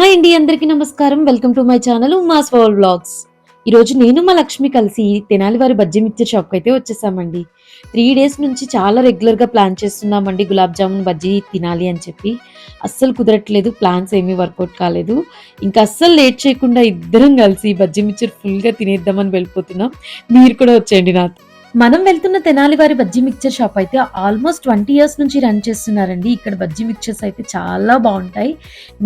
Hi అండి, అందరికీ నమస్కారం. Welcome to my channel Uma's world vlogs. ఈరోజు నేను మా లక్ష్మి కలిసి తెనాలి వారి బజ్జీ మిక్చర్ షాప్కి అయితే వచ్చేసామండి. 3 డేస్ నుంచి చాలా రెగ్యులర్గా ప్లాన్ చేస్తున్నామండి గులాబ్ జామున్ బజ్జీ తినాలి అని చెప్పి. అస్సలు కుదరట్లేదు, ప్లాన్స్ ఏమీ వర్కౌట్ కాలేదు. ఇంకా అస్సలు లేట్ చేయకుండా ఇద్దరం కలిసి బజ్జీ మిక్చర్ ఫుల్గా తినేద్దామని వెళ్ళిపోతున్నాం. మీరు కూడా వచ్చేయండి నాతో. మనం వెళ్తున్న తెనాలి వారి బజ్జీ మిక్చర్ షాప్ అయితే ఆల్మోస్ట్ 20 ఇయర్స్ నుంచి రన్ చేస్తున్నారండి. ఇక్కడ బజ్జీ మిక్చర్స్ అయితే చాలా బాగుంటాయి.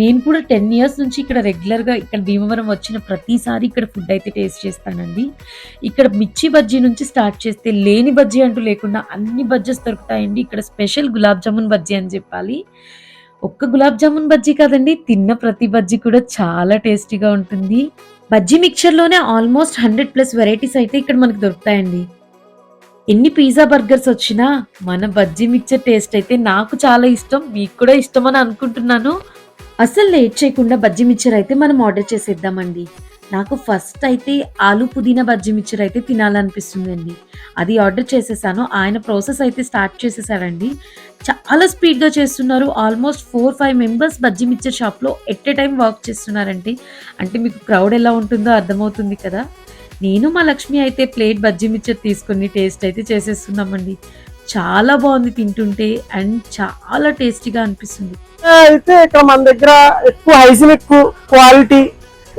నేను కూడా 10 ఇయర్స్ నుంచి ఇక్కడ రెగ్యులర్గా ఇక్కడ భీమవరం వచ్చిన ప్రతిసారి ఇక్కడ ఫుడ్ అయితే టేస్ట్ చేస్తానండి. ఇక్కడ మిర్చి బజ్జీ నుంచి స్టార్ట్ చేస్తే లేని బజ్జీ అంటూ లేకుండా అన్ని బజ్జీస్ దొరుకుతాయండి. ఇక్కడ స్పెషల్ గులాబ్ జామున్ బజ్జీ అని చెప్పాలి. ఒక్క గులాబ్ జామున్ బజ్జీ కాదండి, తిన్న ప్రతి బజ్జీ కూడా చాలా టేస్టీగా ఉంటుంది. బజ్జీ మిక్చర్లోనే ఆల్మోస్ట్ 100+ వెరైటీస్ అయితే ఇక్కడ మనకు దొరుకుతాయండి. ఎన్ని పిజ్జా బర్గర్స్ వచ్చినా మన బజ్జీ మిక్చర్ టేస్ట్ అయితే నాకు చాలా ఇష్టం, మీకు కూడా ఇష్టం అని అనుకుంటున్నాను. అసలు లేట్ చేయకుండా బజ్జీ మిక్చర్ అయితే మనం ఆర్డర్ చేసేద్దామండి. నాకు ఫస్ట్ అయితే ఆలు పుదీనా బజ్జీ మిక్చర్ అయితే తినాలనిపిస్తుందండి. అది ఆర్డర్ చేసేసాను. ఆయన ప్రాసెస్ అయితే స్టార్ట్ చేసేసారండి. చాలా స్పీడ్గా చేస్తున్నారు. ఆల్మోస్ట్ 4-5 మెంబర్స్ బజ్జీ మిక్చర్ షాప్లో ఎట్ ఏ టైం వర్క్ చేస్తున్నారంటే అంటే మీకు క్రౌడ్ ఎలా ఉంటుందో అర్థమవుతుంది కదా. నేను మా లక్ష్మి అయితే ప్లేట్ బజ్జీ మిక్చర్ తీసుకొని టేస్ట్ అయితే చేసేస్తున్నామండి. చాలా బాగుంది తింటుంటే అండ్ చాలా టేస్టీగా అనిపిస్తుంది. అయితే ఇక్కడ మన దగ్గర ఎక్కువ హైజీనిక్ క్వాలిటీ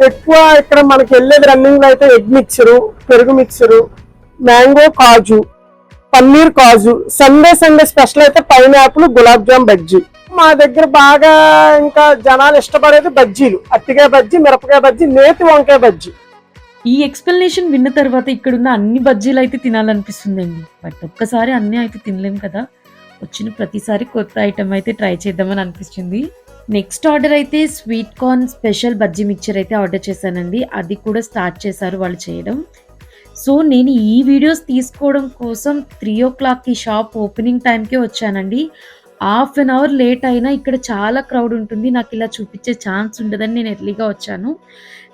ఎక్కువ. ఇక్కడ మనకి వెళ్ళేది రన్నింగ్ లో అయితే ఎగ్ మిక్చరు, పెరుగు మిక్చరు, మ్యాంగో కాజు, పన్నీర్ కాజు, సండే స్పెషల్ అయితే పైనాపిల్ గులాబ్ జామ్ బజ్జీ. మా దగ్గర బాగా ఇంకా జనాలు ఇష్టపడేది బజ్జీలు, అట్టికాయ బజ్జీ, మిరపకాయ బజ్జీ, నేతి వంకాయ బజ్జీ. ఈ ఎక్స్ప్లెనేషన్ విన్న తర్వాత ఇక్కడున్న అన్ని బజ్జీలు అయితే తినాలనిపిస్తుందండి. బట్ ఒక్కసారి అన్నీ అయితే తినలేం కదా. వచ్చిన ప్రతిసారి కొత్త ఐటమ్ అయితే ట్రై చేద్దామని అనిపిస్తుంది. నెక్స్ట్ ఆర్డర్ అయితే sweet corn special bajji mixture అయితే ఆర్డర్ చేశానండి. అది కూడా స్టార్ట్ చేశారు వాళ్ళు చేయడం. సో నేను ఈ వీడియోస్ తీసుకోవడం కోసం 3 o'clockకి షాప్ ఓపెనింగ్ టైంకే వచ్చానండి. హాఫ్ అన్ అవర్ లేట్ అయినా ఇక్కడ చాలా క్రౌడ్ ఉంటుంది. నాకు ఇలా చూపించే ఛాన్స్ ఉండదని నేను ఎర్లీగా వచ్చాను.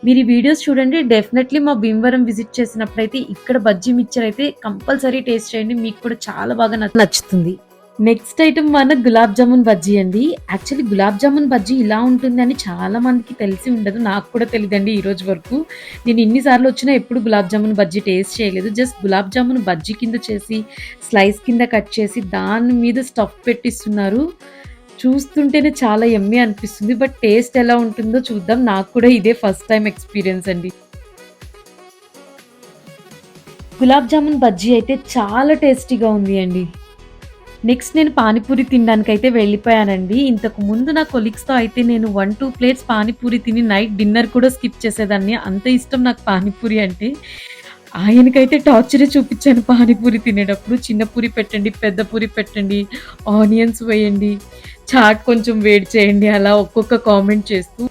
మీరు ఈ వీడియోస్ చూడండి. డెఫినెట్లీ మా భీమవరం విజిట్ చేసినప్పుడైతే ఇక్కడ బజ్జీ మిక్చర్ అయితే కంపల్సరీ టేస్ట్ చేయండి, మీకు కూడా చాలా బాగా నచ్చుతుంది. నెక్స్ట్ ఐటమ్ మన గులాబ్ జామున్ బజ్జీ అండి. యాక్చువల్లీ గులాబ్ జామున్ బజ్జీ ఇలా ఉంటుందని చాలా మందికి తెలిసి ఉండదు, నాకు కూడా తెలియదండి ఈ రోజు వరకు. నేను ఎన్నిసార్లు వచ్చినా ఎప్పుడు గులాబ్ జామున్ బజ్జీ టేస్ట్ చేయలేదు. జస్ట్ గులాబ్ జామున్ బజ్జీ కింద చేసి స్లైస్ కింద కట్ చేసి దాని మీద స్టఫ్ పెట్టిస్తున్నారు. చూస్తుంటేనే చాలా యమ్మీ అనిపిస్తుంది. బట్ టేస్ట్ ఎలా ఉంటుందో చూద్దాం. నాకు కూడా ఇదే ఫస్ట్ టైం ఎక్స్పీరియన్స్ అండి. గులాబ్ జామున్ బజ్జీ అయితే చాలా టేస్టీగా ఉంది అండి. నెక్స్ట్ నేను పానీపూరి తినడానికి అయితే వెళ్ళిపోయానండి. ఇంతకు ముందు నా కొలీగ్స్తో అయితే నేను 1-2 ప్లేట్స్ పానీపూరి తిని నైట్ డిన్నర్ కూడా స్కిప్ చేసేదాన్ని. అంత ఇష్టం నాకు పానీపూరి అంటే. ఆయనకైతే టార్చరే చూపించాను పానీపూరి తినేటప్పుడు. చిన్న పూరి పెట్టండి, పెద్ద పూరి పెట్టండి, ఆనియన్స్ వేయండి, చాట్ కొంచెం వేడి చేయండి, అలా ఒక్కొక్క కామెంట్ చేస్తూ.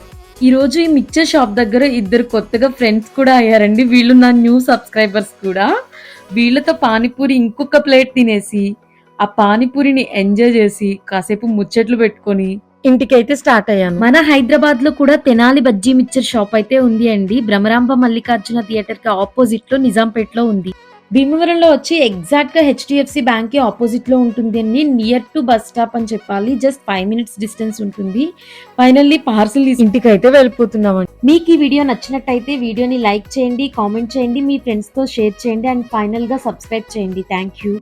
ఈరోజు ఈ మిక్చర్ షాప్ దగ్గర ఇద్దరు కొత్తగా ఫ్రెండ్స్ కూడా అయ్యారండి. వీళ్ళు నా న్యూ సబ్స్క్రైబర్స్ కూడా. వీళ్ళతో పానీపూరి ఇంకొక ప్లేట్ తినేసి ఆ పానీపూరిని ఎంజాయ్ చేసి కాసేపు ముచ్చట్లు పెట్టుకొని ఇంటికైతే స్టార్ట్ అయ్యాను. మన హైదరాబాద్ లో కూడా తెనాలి బజ్జీ మిక్చర్ షాప్ అయితే ఉంది అండి. భ్రమరాంబ మల్లికార్జున థియేటర్ కి ఆపోజిట్ లో నిజాంపేటలో ఉంది. భీమవరంలో వచ్చి ఎగ్జాక్ట్ గా HDFC బ్యాంక్ కి ఆపోజిట్ లో ఉంటుంది అండి. నియర్ టు బస్ స్టాప్ అని చెప్పాలి. జస్ట్ 5 minutes డిస్టెన్స్ ఉంటుంది. ఫైనల్లీ పార్సల్ ఇంటికి అయితే వెళ్ళిపోతున్నామండి. మీకు ఈ వీడియో నచ్చినట్టయితే వీడియోని లైక్ చేయండి, కామెంట్ చేయండి, మీ ఫ్రెండ్స్ తో షేర్ చేయండి అండ్ ఫైనల్ గా సబ్స్క్రైబ్ చేయండి. Thank you.